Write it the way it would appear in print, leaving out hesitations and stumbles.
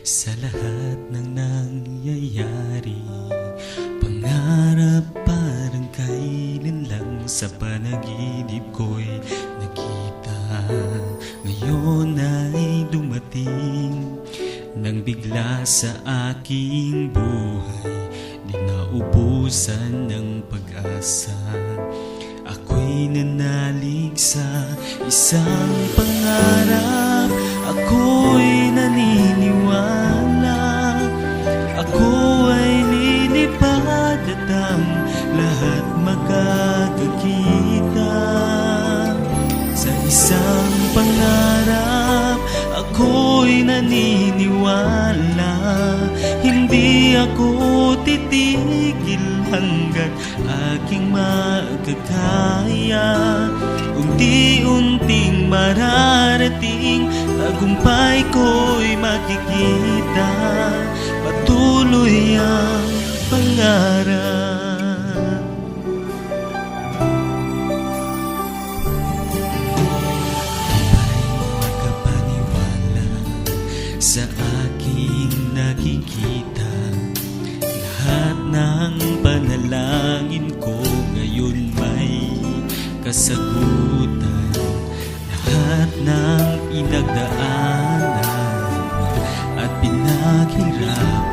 Sa lahat ng nangyayari, pangarap parang kailan lang sa panaginip ko'y nakita. Ngayon ay dumating nang bigla sa aking buhay, di naubusan ng pag-asa. Ako'y nanalig sa isang pangarap, ako'y naniniwala, ako ay lilipad at ang lahat magkakakita. Sa isang pangarap, ako'y naniniwala, hindi ako titigil hanggat aking makakaya. Unti-unting mararating, tagumpay ko'y makikita, patuloy ang pangarap. Di ba'y makapaniwala sa aking nakikita? Lahat ng panalangin ko ngayon may kasagutan. Lahat ng pinagdaanan at pinaghirapan